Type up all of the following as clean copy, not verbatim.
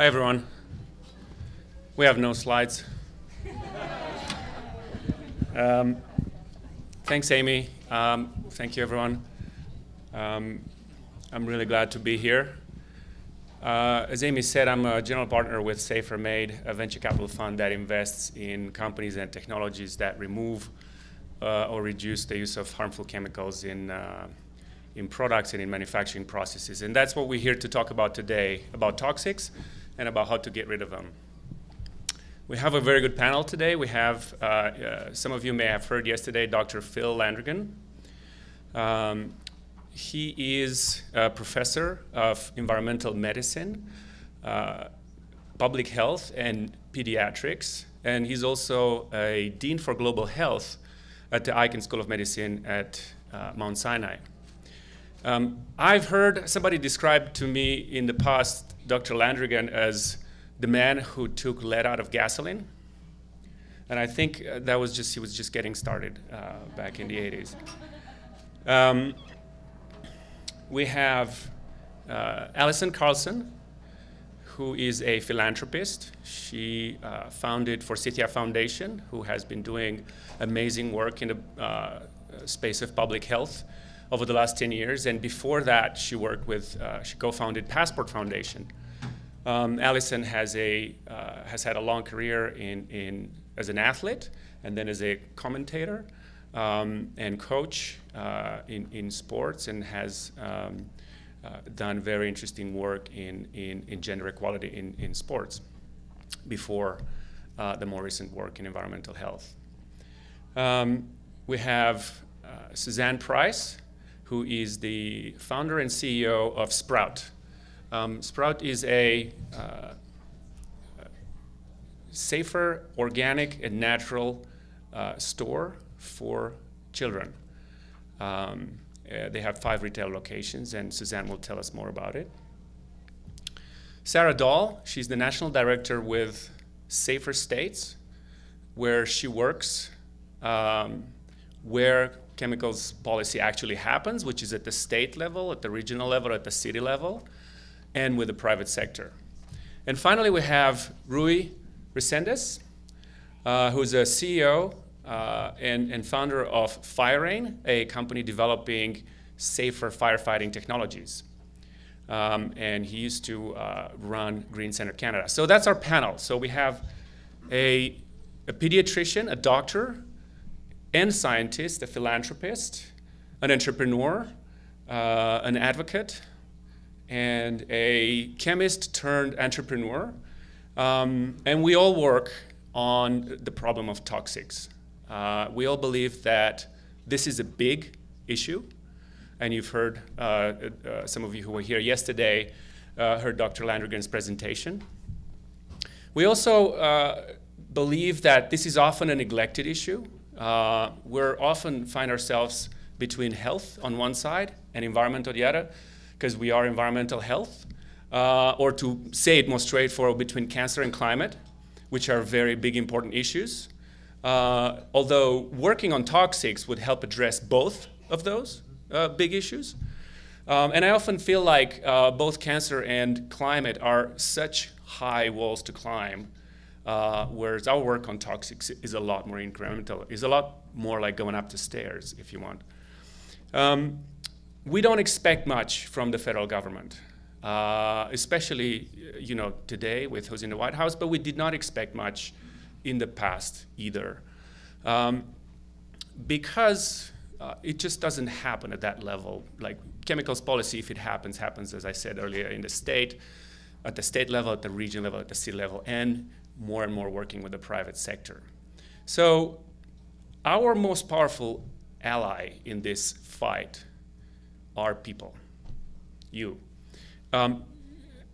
Hi, everyone. We have no slides. Thanks, Amy. Thank you, everyone. I'm really glad to be here. As Amy said, I'm a general partner with Safer Made, a venture capital fund that invests in companies and technologies that remove or reduce the use of harmful chemicals in products and in manufacturing processes. And that's what we're here to talk about today, about toxics and about how to get rid of them. We have a very good panel today. We have, some of you may have heard yesterday, Dr. Phil Landrigan. He is a professor of environmental medicine, public health, and pediatrics. And he's also a dean for global health at the Icahn School of Medicine at Mount Sinai. I've heard somebody describe to me in the past Dr. Landrigan as the man who took lead out of gasoline. And I think that was just, he was just getting started back in the 80s. We have Alison Carlson, who is a philanthropist. She founded Forsythia Foundation, who has been doing amazing work in the space of public health over the last 10 years. And before that, she worked with, she co-founded Passport Foundation. Alison has had a long career as an athlete and then as a commentator and coach in sports, and has done very interesting work in gender equality in sports before the more recent work in environmental health. We have Suzanne Price, who is the founder and CEO of Sprout. Sprout is a safer, organic, and natural store for children. They have 5 retail locations, and Suzanne will tell us more about it. Sarah Dahl, she's the national director with Safer States, where she works where chemicals policy actually happens, which is at the state level, at the regional level, at the city level, and with the private sector. And finally, we have Rui Resendes, who's a CEO and founder of FireRein, a company developing safer firefighting technologies. And he used to run Green Center Canada. So that's our panel. So we have a pediatrician, a doctor, and scientist, a philanthropist, an entrepreneur, an advocate, and a chemist turned entrepreneur. And we all work on the problem of toxics. We all believe that this is a big issue. And you've heard, some of you who were here yesterday, heard Dr. Landrigan's presentation. We also believe that this is often a neglected issue. We often find ourselves between health on one side and environment on the other, because we are environmental health, or to say it more straightforward, between cancer and climate, which are very big, important issues. Although working on toxics would help address both of those big issues. And I often feel like both cancer and climate are such high walls to climb, whereas our work on toxics is a lot more incremental, is a lot more like going up the stairs, if you want. We don't expect much from the federal government, especially today with who's in the White House, but we did not expect much in the past either, because it just doesn't happen at that level. Like chemicals policy, if it happens, as I said earlier, in the state, at the state level, at the region level, at the city level, and more working with the private sector. So our most powerful ally in this fight are people, you.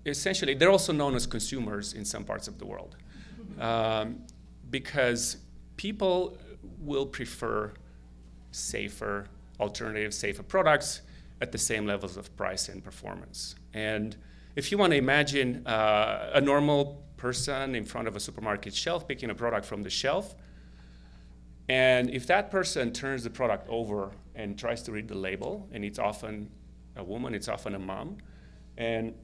Essentially, they're also known as consumers in some parts of the world, because people will prefer safer alternatives, safer products at the same levels of price and performance. And if you want to imagine a normal person in front of a supermarket shelf picking a product from the shelf, and if that person turns the product over and tries to read the label, and it's often a woman, it's often a mom, and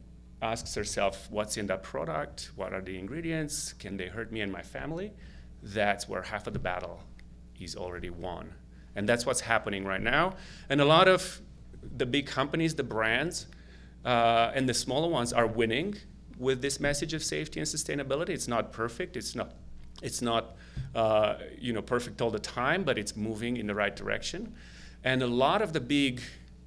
asks herself, what's in that product? What are the ingredients? Can they hurt me and my family? That's where half of the battle is already won. And that's what's happening right now. And a lot of the big companies, the brands, and the smaller ones are winning with this message of safety and sustainability. It's not perfect. It's not perfect all the time, but it's moving in the right direction. And a lot of the big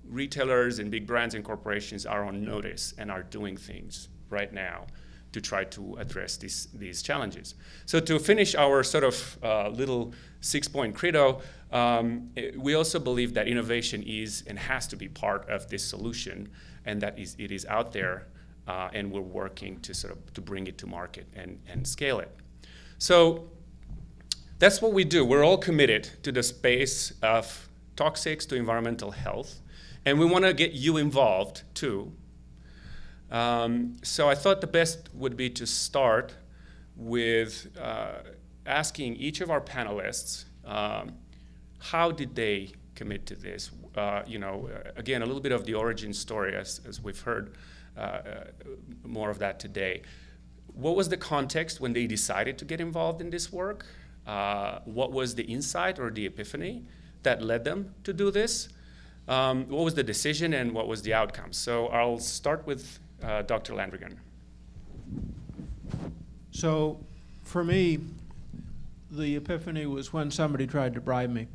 retailers and big brands and corporations are on notice and are doing things right now to try to address these challenges. So to finish our sort of little 6-point credo, we also believe that innovation is and has to be part of this solution, and that it is out there, and we're working to bring it to market and scale it. So that's what we do. We're all committed to the space of toxics to environmental health, and we want to get you involved too. So I thought the best would be to start with asking each of our panelists how did they commit to this? Again, a little bit of the origin story, as we've heard more of that today. What was the context when they decided to get involved in this work? What was the insight or the epiphany that led them to do this? What was the decision and what was the outcome? So I'll start with Dr. Landrigan. So for me, the epiphany was when somebody tried to bribe me.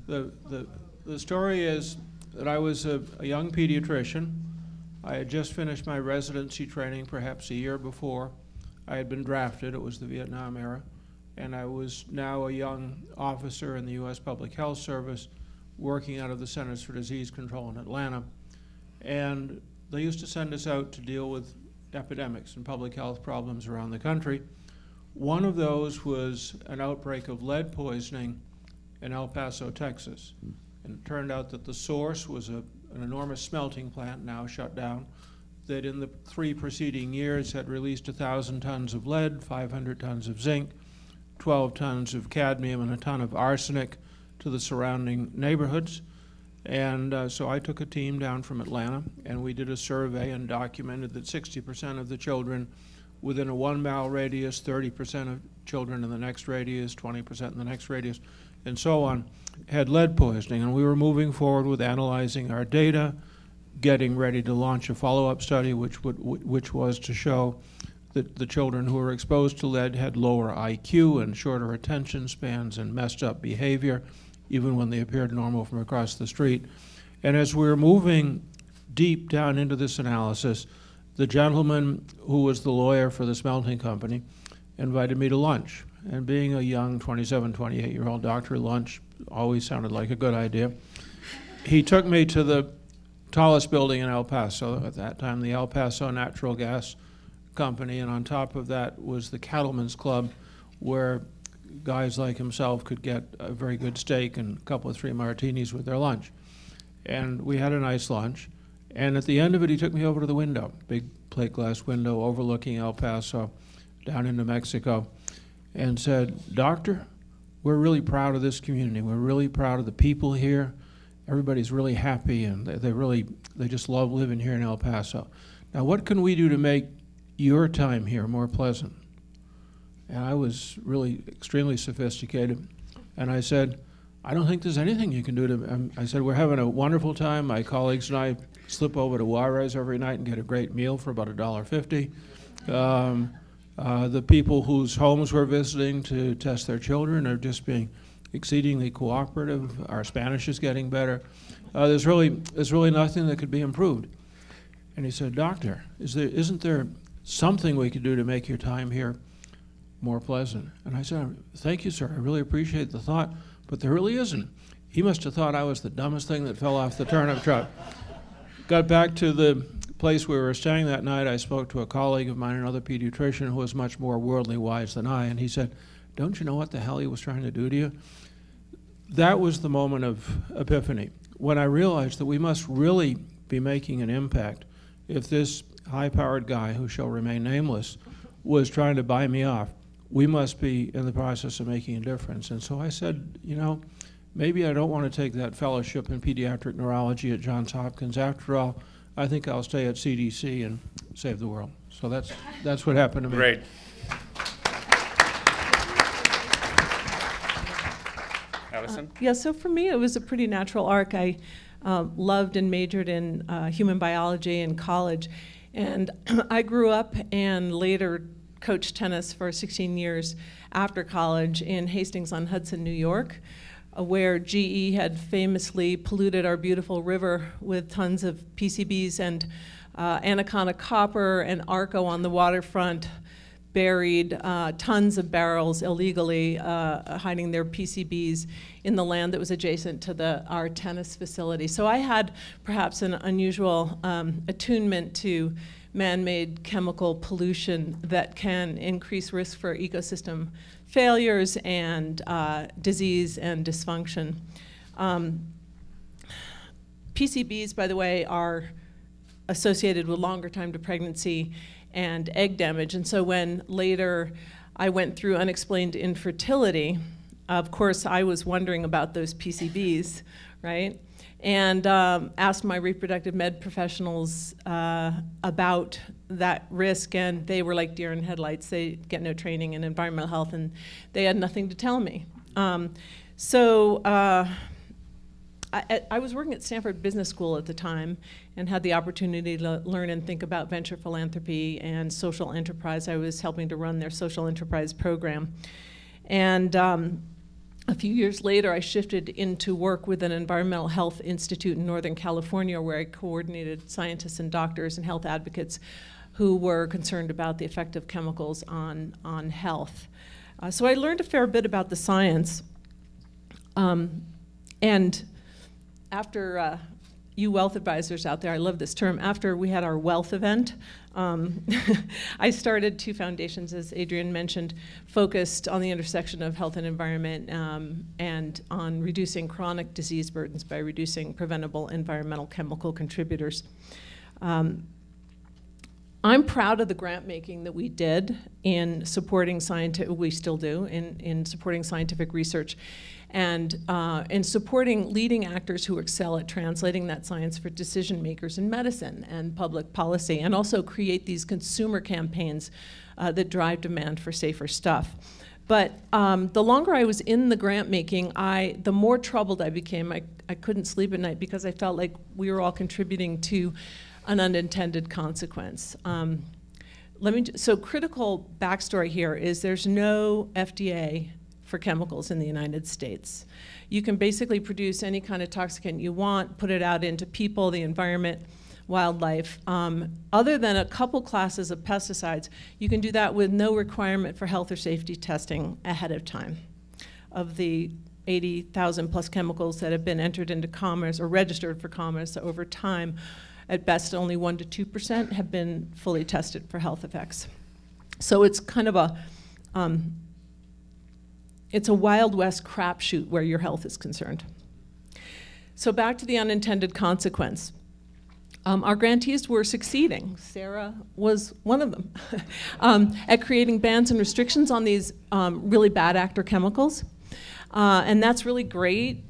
The story is that I was a young pediatrician. I had just finished my residency training perhaps a year before. I had been drafted. It was the Vietnam era. And I was now a young officer in the U.S. Public Health Service working out of the Centers for Disease Control in Atlanta. And they used to send us out to deal with epidemics and public health problems around the country. One of those was an outbreak of lead poisoning in El Paso, Texas. And it turned out that the source was an enormous smelting plant, now shut down, that in the 3 preceding years had released 1,000 tons of lead, 500 tons of zinc, 12 tons of cadmium, and a ton of arsenic to the surrounding neighborhoods. And so I took a team down from Atlanta, and we did a survey and documented that 60% of the children within a 1-mile radius, 30% of children in the next radius, 20% in the next radius, and so on, had lead poisoning. And we were moving forward with analyzing our data, getting ready to launch a follow-up study, which was to show that the children who were exposed to lead had lower IQ and shorter attention spans and messed up behavior, even when they appeared normal from across the street. And as we were moving deep down into this analysis, the gentleman who was the lawyer for the smelting company invited me to lunch. And being a young 27, 28-year-old doctor, lunch always sounded like a good idea. He took me to the tallest building in El Paso, at that time the El Paso Natural Gas Company, and on top of that was the Cattlemen's Club, where guys like himself could get a very good steak and a couple of 3 martinis with their lunch. And we had a nice lunch. And at the end of it, he took me over to the window, big plate glass window overlooking El Paso down into Mexico, and said, "Doctor, we're really proud of this community. We're really proud of the people here. Everybody's really happy, and they just love living here in El Paso. Now, what can we do to make your time here more pleasant?" And I was really extremely sophisticated. And I said, "I don't think there's anything you can do to," I said, "we're having a wonderful time. My colleagues and I slip over to Juarez every night and get a great meal for about $1.50. The people whose homes we're visiting to test their children are just being exceedingly cooperative. Our Spanish is getting better. There's really nothing that could be improved." And he said, "Doctor, isn't there something we could do to make your time here more pleasant?" And I said, "Thank you, sir. I really appreciate the thought, but there really isn't." He must have thought I was the dumbest thing that fell off the turnip truck. Got back to the place we were staying that night. I spoke to a colleague of mine, another pediatrician who was much more worldly wise than I, and he said, "Don't you know what the hell he was trying to do to you?" That was the moment of epiphany, when I realized that we must really be making an impact. If this high-powered guy, who shall remain nameless, was trying to buy me off, we must be in the process of making a difference. And so I said, maybe I don't want to take that fellowship in pediatric neurology at Johns Hopkins. After all, I think I'll stay at CDC and save the world. So that's what happened to me. Great. Alison? Yeah, so for me, it was a pretty natural arc. I loved and majored in human biology in college. And I grew up and later coached tennis for 16 years after college in Hastings-on-Hudson, New York, where GE had famously polluted our beautiful river with tons of PCBs, and Anaconda Copper and Arco on the waterfront buried tons of barrels illegally, hiding their PCBs in the land that was adjacent to our tennis facility. So I had perhaps an unusual attunement to man-made chemical pollution that can increase risk for ecosystem failures and disease and dysfunction. PCBs, by the way, are associated with longer time to pregnancy and egg damage. And so when later I went through unexplained infertility, of course I was wondering about those PCBs, right? And asked my reproductive med professionals about that risk, and they were like deer in headlights. They get no training in environmental health, and they had nothing to tell me. I was working at Stanford Business School at the time and had the opportunity to learn and think about venture philanthropy and social enterprise. I was helping to run their social enterprise program. And a few years later, I shifted into work with an environmental health institute in Northern California, where I coordinated scientists and doctors and health advocates who were concerned about the effect of chemicals on health. So I learned a fair bit about the science. And after you wealth advisors out there, I love this term, after we had our wealth event, I started two foundations, as Adrian mentioned, focused on the intersection of health and environment and on reducing chronic disease burdens by reducing preventable environmental chemical contributors. I'm proud of the grant making that we did in supporting we still do, in supporting scientific research and in supporting leading actors who excel at translating that science for decision makers in medicine and public policy, and also create these consumer campaigns that drive demand for safer stuff. But the longer I was in the grant making, the more troubled I became. I couldn't sleep at night because I felt like we were all contributing to an unintended consequence. So critical backstory here is there's no FDA for chemicals in the United States. You can basically produce any kind of toxicant you want, put it out into people, the environment, wildlife. Other than a couple classes of pesticides, you can do that with no requirement for health or safety testing ahead of time. Of the 80,000 plus chemicals that have been entered into commerce or registered for commerce over time, at best only 1% to 2% have been fully tested for health effects. So it's kind of it's a Wild West crapshoot where your health is concerned. So back to the unintended consequence. Our grantees were succeeding. Sarah was one of them at creating bans and restrictions on these really bad actor chemicals. And that's really great.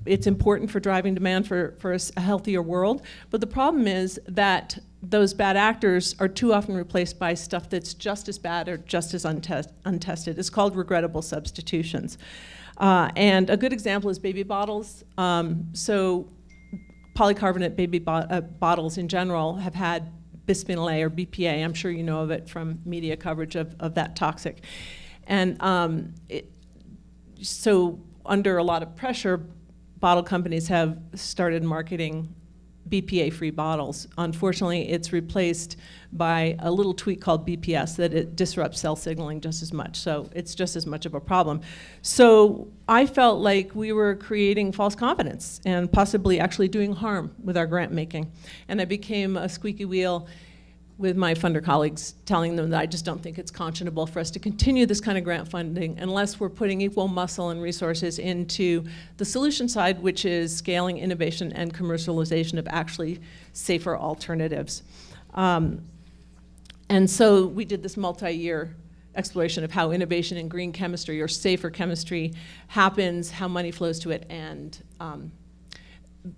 It's important for driving demand for a healthier world. But the problem is that those bad actors are too often replaced by stuff that's just as bad or just as untested. It's called regrettable substitutions. And a good example is baby bottles. So polycarbonate baby bottles in general have had bisphenol A or BPA. I'm sure you know of it from media coverage of that toxic. And so under a lot of pressure, bottle companies have started marketing BPA-free bottles. Unfortunately, it's replaced by a little tweak called BPS that it disrupts cell signaling just as much. So it's just as much of a problem. So I felt like we were creating false confidence and possibly actually doing harm with our grant making. And I became a squeaky wheel with my funder colleagues, telling them that I just don't think it's conscionable for us to continue this kind of grant funding unless we're putting equal muscle and resources into the solution side, which is scaling innovation and commercialization of actually safer alternatives. And so we did this multi-year exploration of how innovation in green chemistry or safer chemistry happens, how money flows to it, and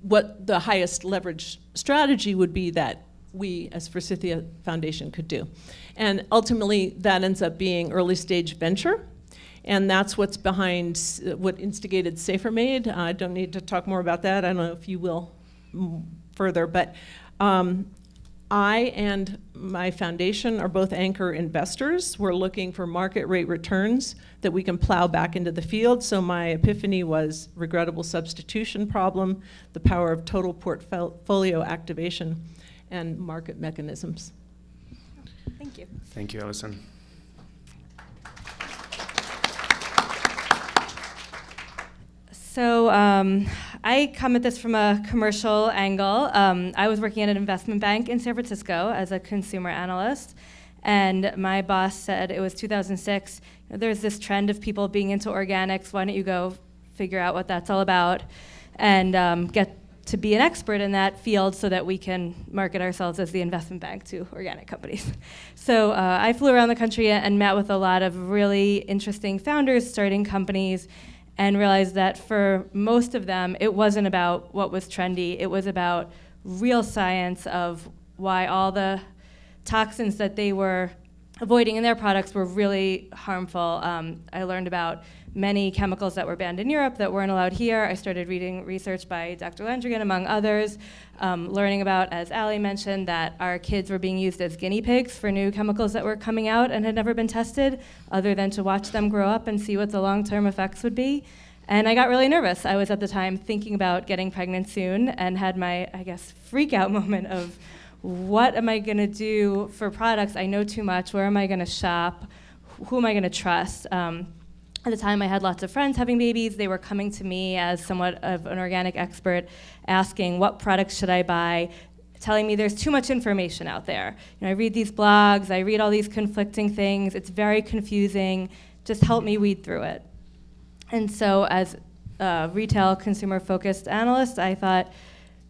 what the highest leverage strategy would be that we as Forsythia Foundation could do. And ultimately, that ends up being early stage venture. And that's what's behind what instigated SaferMade. I don't need to talk more about that. I don't know if you will further, but I and my foundation are both anchor investors. We're looking for market rate returns that we can plow back into the field. So my epiphany was regrettable substitution problem, the power of total portfolio activation, and market mechanisms. Thank you. Thank you, Alison. So I come at this from a commercial angle. I was working at an investment bank in San Francisco as a consumer analyst, and my boss said, it was 2006, there's this trend of people being into organics, why don't you go figure out what that's all about and get to be an expert in that field so that we can market ourselves as the investment bank to organic companies. So I flew around the country and met with a lot of really interesting founders starting companies, and realized that for most of them, it wasn't about what was trendy. It was about real science of why all the toxins that they were avoiding in their products were really harmful. I learned about many chemicals that were banned in Europe that weren't allowed here. I started reading research by Dr. Landrigan, among others, learning about, as Ali mentioned, that our kids were being used as guinea pigs for new chemicals that were coming out and had never been tested, other than to watch them grow up and see what the long-term effects would be. And I got really nervous. I was at the time thinking about getting pregnant soon and had my, I guess, freak out moment of what am I gonna do for products? I know too much. Where am I gonna shop? Who am I gonna trust? At the time, I had lots of friends having babies. They were coming to me as somewhat of an organic expert, asking what products should I buy, telling me there's too much information out there. You know, I read these blogs, I read all these conflicting things. It's very confusing. Just help me weed through it. And so as a retail consumer-focused analyst, I thought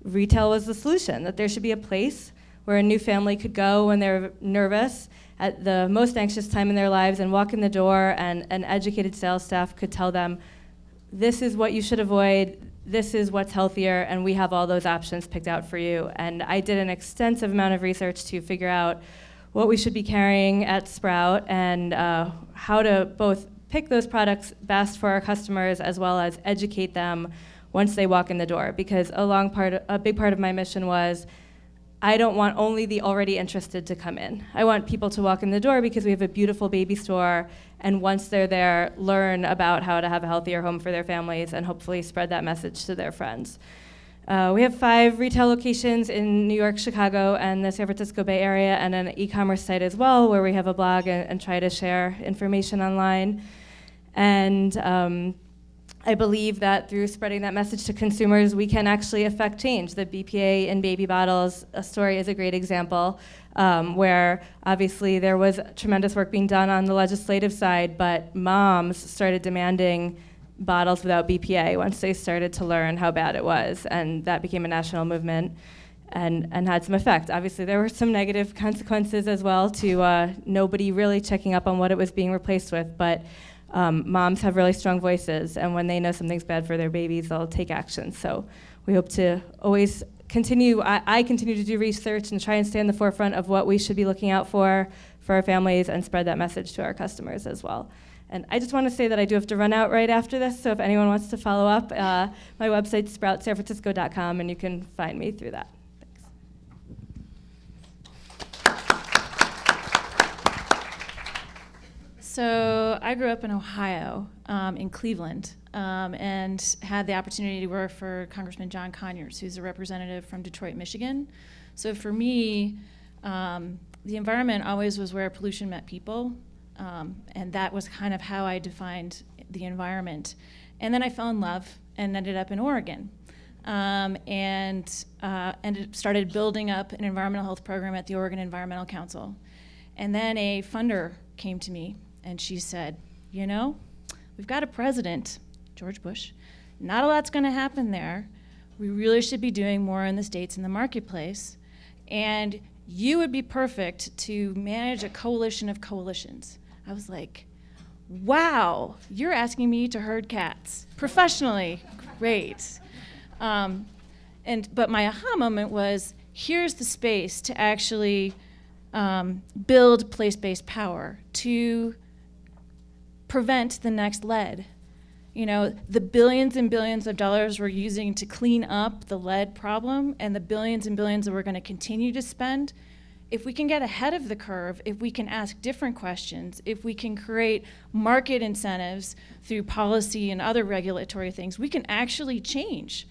retail was the solution, that there should be a place where a new family could go when they're nervous, at the most anxious time in their lives, and walk in the door, and an educated sales staff could tell them, this is what you should avoid, this is what's healthier, and we have all those options picked out for you. And I did an extensive amount of research to figure out what we should be carrying at Sprout and how to both pick those products best for our customers as well as educate them once they walk in the door. Because a big part of my mission was, I don't want only the already interested to come in. I want people to walk in the door because we have a beautiful baby store, and once they're there, learn about how to have a healthier home for their families and hopefully spread that message to their friends. We have 5 retail locations in New York, Chicago, and the San Francisco Bay Area, and an e-commerce site as well, where we have a blog and try to share information online. And I believe that through spreading that message to consumers, we can actually affect change. The BPA in baby bottles story is a great example, where obviously there was tremendous work being done on the legislative side, but moms started demanding bottles without BPA once they started to learn how bad it was, and that became a national movement and had some effect. Obviously, there were some negative consequences as well to nobody really checking up on what it was being replaced with, but moms have really strong voices, and when they know something's bad for their babies, they'll take action. So we hope to always continue, I continue to do research and try and stay in the forefront of what we should be looking out for our families, and spread that message to our customers as well. And I just want to say that I do have to run out right after this, so if anyone wants to follow up, my website's sproutsanfrancisco.com, and you can find me through that. So I grew up in Ohio, in Cleveland, and had the opportunity to work for Congressman John Conyers, who's a representative from Detroit, Michigan. So for me, the environment always was where pollution met people, and that was kind of how I defined the environment. And then I fell in love and ended up in Oregon, and started building up an environmental health program at the Oregon Environmental Council. And then a funder came to me, and she said, you know, we've got a president, George Bush. Not a lot's going to happen there. We really should be doing more in the states in the marketplace. And you would be perfect to manage a coalition of coalitions. I was like, wow, you're asking me to herd cats professionally. Great. But my aha moment was, here's the space to actually build place-based power to prevent the next lead. You know, the billions and billions of dollars we're using to clean up the lead problem and the billions and billions that we're going to continue to spend, if we can get ahead of the curve, if we can ask different questions, if we can create market incentives through policy and other regulatory things, we can actually change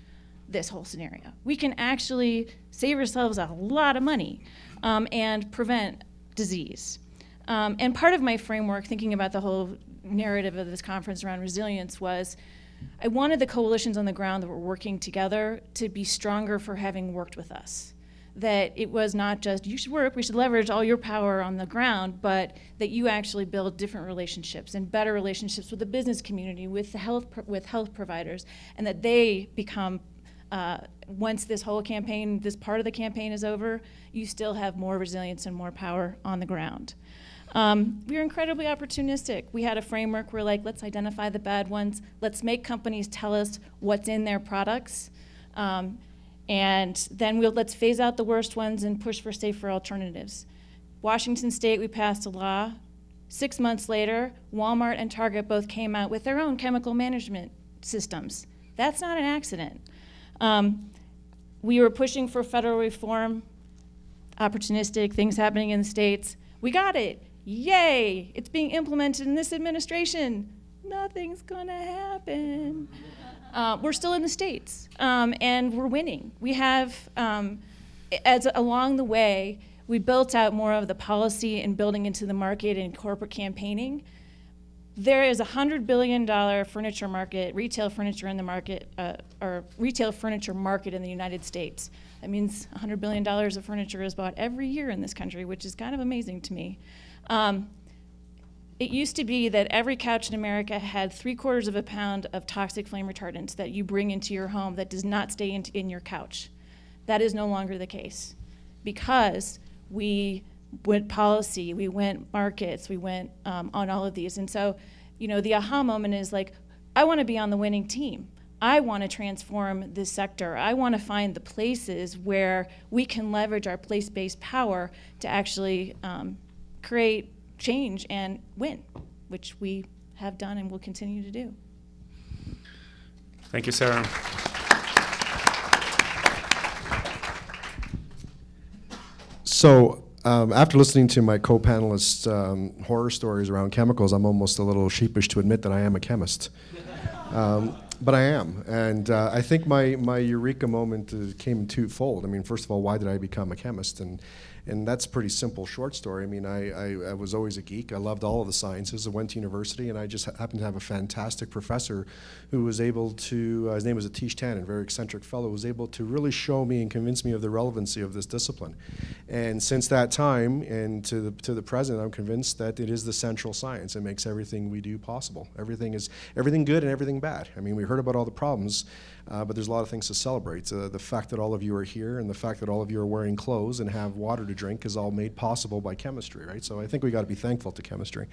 this whole scenario. We can actually save ourselves a lot of money and prevent disease. And part of my framework, thinking about the whole narrative of this conference around resilience, was I wanted the coalitions on the ground that were working together to be stronger for having worked with us. That it was not just, you should work, we should leverage all your power on the ground, but that you actually build different relationships and better relationships with the business community, with the health providers, and that they become, once this whole campaign, this part of the campaign is over, you still have more resilience and more power on the ground. We were incredibly opportunistic. We had a framework where, like, let's identify the bad ones. Let's make companies tell us what's in their products. And then let's phase out the worst ones and push for safer alternatives. Washington State, we passed a law. 6 months later, Walmart and Target both came out with their own chemical management systems. That's not an accident. We were pushing for federal reform, opportunistic, things happening in the states. We got it. Yay! It's being implemented in this administration. Nothing's gonna happen. We're still in the states, and we're winning. We have, along the way, we built out more of the policy and building into the market and corporate campaigning. There is a $100 billion furniture market, retail furniture in the market, or retail furniture market in the United States. That means $100 billion of furniture is bought every year in this country, which is kind of amazing to me. It used to be that every couch in America had 3/4 of a pound of toxic flame retardants that you bring into your home that does not stay in your couch. That is no longer the case because we went policy, we went markets, we went on all of these. And so, you know, the aha moment is like, I want to be on the winning team. I want to transform this sector. I want to find the places where we can leverage our place-based power to actually create change and win, which we have done and will continue to do. Thank you, Sarah. So after listening to my co-panelists' horror stories around chemicals, I'm almost a little sheepish to admit that I am a chemist. But I am, and I think my eureka moment came twofold. I mean, first of all, why did I become a chemist? And that's a pretty simple short story. I mean, I was always a geek. I loved all of the sciences. I went to university, and I just happened to have a fantastic professor who was able to, his name was Atish Tannen, a very eccentric fellow, was able to really show me and convince me of the relevancy of this discipline. And since that time and to the present, I'm convinced that it is the central science. It makes everything we do possible. Everything good and everything bad. I mean, we heard about all the problems, but there's a lot of things to celebrate. The fact that all of you are here and the fact that all of you are wearing clothes and have water to drink is all made possible by chemistry, right? So I think we got to be thankful to chemistry.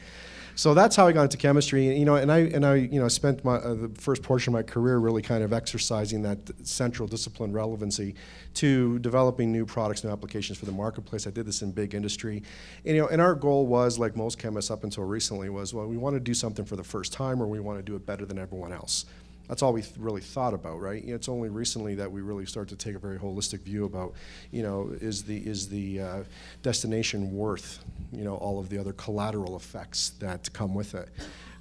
So that's how I got into chemistry, and I spent the first portion of my career really kind of exercising that central discipline relevancy to developing new products, new applications for the marketplace. I did this in big industry, and our goal was, like most chemists up until recently, was, well, we want to do something for the first time, or we want to do it better than everyone else. That's all we really thought about, right? It's only recently that we really start to take a very holistic view about, is the destination worth, all of the other collateral effects that come with it.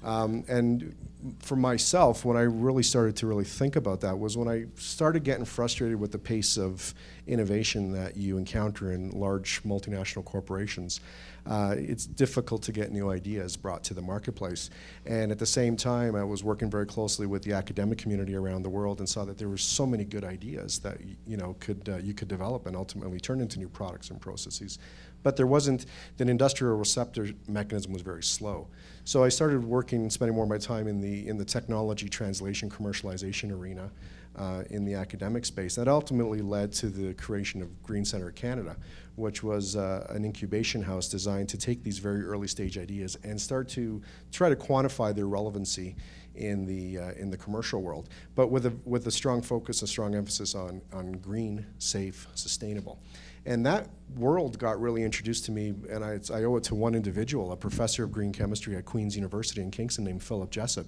And for myself, when I really started to really think about that was when I started getting frustrated with the pace of innovation that you encounter in large multinational corporations. It's difficult to get new ideas brought to the marketplace. And at the same time, I was working very closely with the academic community around the world and saw that there were so many good ideas that you could develop and ultimately turn into new products and processes. But there wasn't, the industrial receptor mechanism was very slow. So I started spending more of my time in the technology translation commercialization arena in the academic space. That ultimately led to the creation of Green Center Canada, which was an incubation house designed to take these very early stage ideas and start to try to quantify their relevancy in the commercial world, but with a strong focus, a strong emphasis on green, safe, sustainable. And that world got really introduced to me, and I owe it to one individual, a professor of green chemistry at Queen's University in Kingston named PHILLIP Jessup,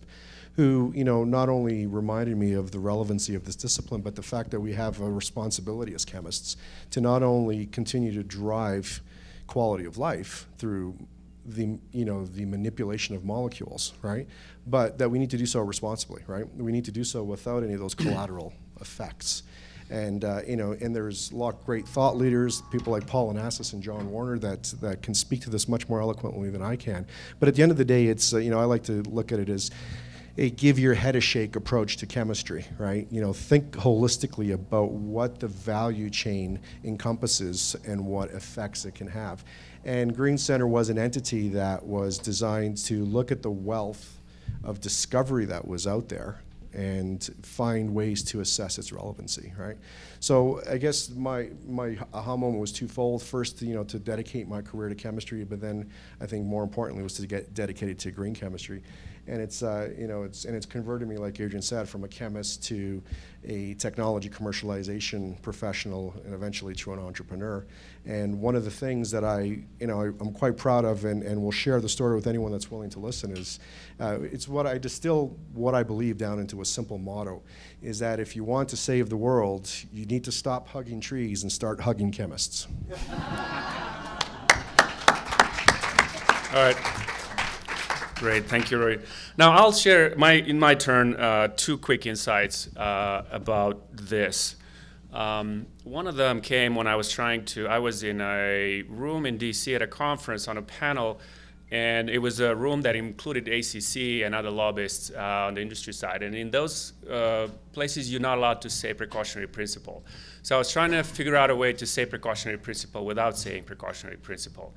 who not only reminded me of the relevancy of this discipline, but the fact that we have a responsibility as chemists to not only continue to drive quality of life through the manipulation of molecules, right? But that we need to do so responsibly, right? We need to do so without any of those collateral effects. And and there's a lot of great thought leaders, people like Paul Onassis and John Warner that can speak to this much more eloquently than I can. But at the end of the day, it's I like to look at it as a give your head a shake approach to chemistry, right? Think holistically about what the value chain encompasses and what effects it can have. And Green Center was an entity that was designed to look at the wealth of discovery that was out there and find ways to assess its relevancy, right? So I guess my aha moment was twofold. First, to dedicate my career to chemistry, but then I think more importantly was to get dedicated to green chemistry. And it's it's converted me, like Adrian said, from a chemist to a technology commercialization professional and eventually to an entrepreneur. And one of the things that I'm quite proud of and will share the story with anyone that's willing to listen is it's what I distill what I believe down into a simple motto, is that if you want to save the world, you need to stop hugging trees and start hugging chemists. All right. Great, thank you, Roy. Now I'll share in my turn 2 quick insights about this. One of them came when I was in a room in DC at a conference on a panel, and it was a room that included ACC and other lobbyists on the industry side. And in those places, you're not allowed to say precautionary principle. So I was trying to figure out a way to say precautionary principle without saying precautionary principle.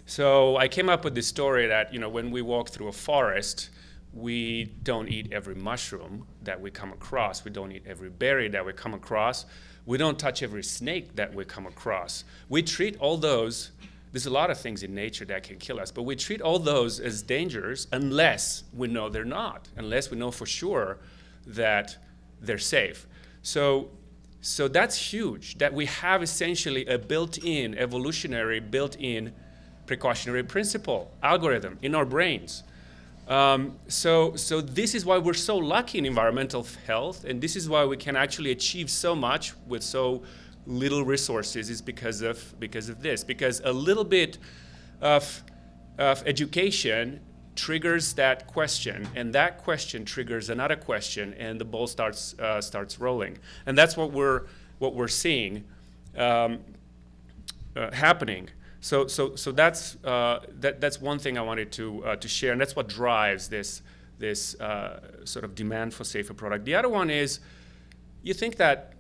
So I came up with this story that, when we walk through a forest, we don't eat every mushroom that we come across. We don't eat every berry that we come across. We don't touch every snake that we come across. We treat all those, there's a lot of things in nature that can kill us, but we treat all those as dangers unless we know they're not, unless we know for sure that they're safe. So that's huge, that we have essentially a built-in, evolutionary built-in precautionary principle algorithm in our brains. So this is why we're so lucky in environmental health, and this is why we can actually achieve so much with so little resources, is because of this. Because a little bit of education triggers that question, and that question triggers another question, and the ball starts rolling. And that's what we're seeing happening. So that's one thing I wanted to share, and that's what drives this sort of demand for safer product. The other one is, you think that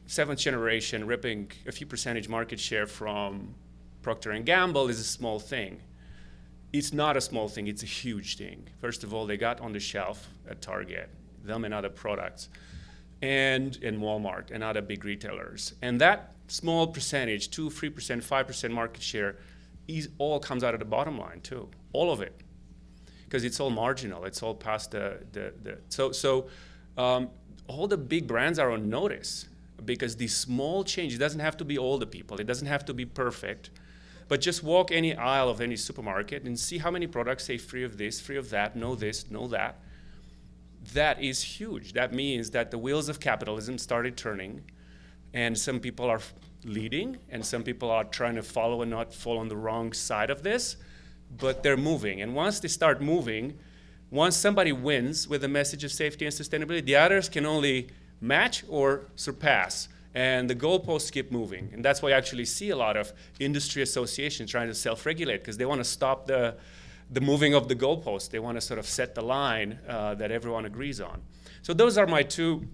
7th generation ripping a few percentage market share from Procter & Gamble is a small thing. It's not a small thing, it's a huge thing. First of all, they got on the shelf at Target, them and other products, and in Walmart and other big retailers. And that small percentage, 2%, 3%, 5% market share, all comes out of the bottom line too, all of it. Because it's all marginal, it's all past all the big brands are on notice, because these small changes, it doesn't have to be all the people, it doesn't have to be perfect, but just walk any aisle of any supermarket and see how many products say free of this, free of that, no this, no that. That is huge. That means that the wheels of capitalism started turning, and some people are leading, and some people are trying to follow and not fall on the wrong side of this, but they're moving. And once they start moving, once somebody wins with a message of safety and sustainability, the others can only match or surpass, and the goalposts keep moving. And that's why I actually see a lot of industry associations trying to self-regulate, because they want to stop the moving of the goalposts. They want to sort of set the line that everyone agrees on. So those are my 2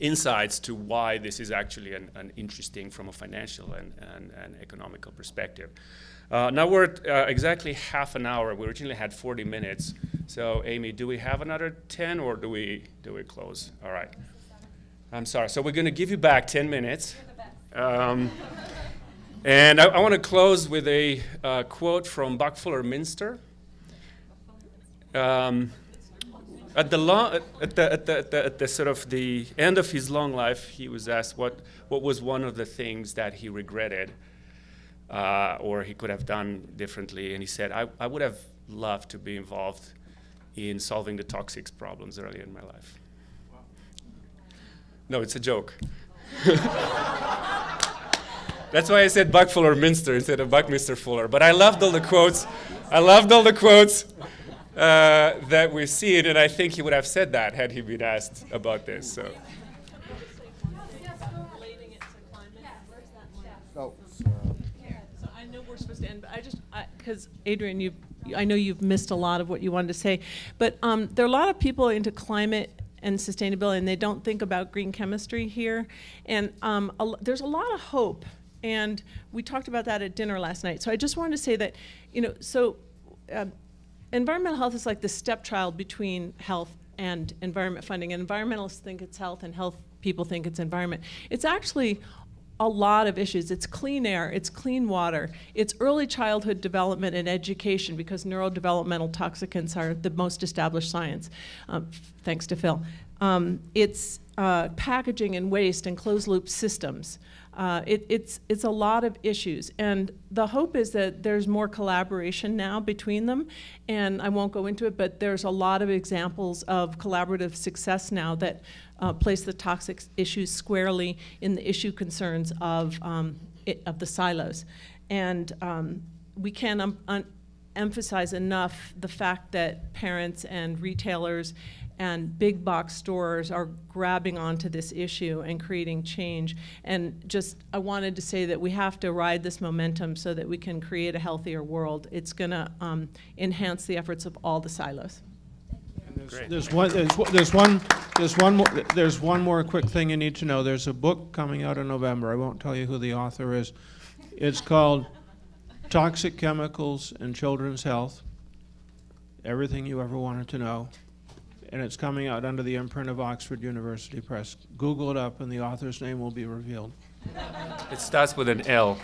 insights to why this is actually an interesting from a financial and economical perspective. Now we're at exactly half an hour. We originally had 40 minutes. So Amy, do we have another 10 or do we close? All right. I'm sorry. So we're going to give you back 10 minutes. And I want to close with a quote from Buckfuller Minster. At the sort of the end of his long life, he was asked what was one of the things that he regretted or he could have done differently, and he said, I would have loved to be involved in solving the toxics problems earlier in my life. Wow. No, it's a joke. That's why I said Buckfuller Minster instead of Buckminster Fuller. But I loved all the quotes. That we've seen, and I think he would have said that had he been asked about this. So. So I know we're supposed to end, but because Adrian, I know you've missed a lot of what you wanted to say, but there are a lot of people into climate and sustainability, and they don't think about green chemistry here, and there's a lot of hope, and we talked about that at dinner last night. So I just wanted to say that, environmental health is like the stepchild between health and environment funding. And environmentalists think it's health, and health people think it's environment. It's actually a lot of issues. It's clean air, it's clean water, it's early childhood development and education, because neurodevelopmental toxicants are the most established science, thanks to Phil. It's packaging and waste and closed loop systems. It's a lot of issues, and the hope is that there's more collaboration now between them, and I won't go into it, but there's a lot of examples of collaborative success now that place the toxic issues squarely in the issue concerns of the silos. And we can't emphasize enough the fact that parents and retailers and big box stores are grabbing onto this issue and creating change. And just, I wanted to say that we have to ride this momentum so that we can create a healthier world. It's going to enhance the efforts of all the silos. There's one more quick thing you need to know. There's a book coming out in November. I won't tell you who the author is. It's called Toxic Chemicals in Children's Health, Everything You Ever Wanted to Know. And it's coming out under the imprint of Oxford University Press. Google it up, and the author's name will be revealed. It starts with an L.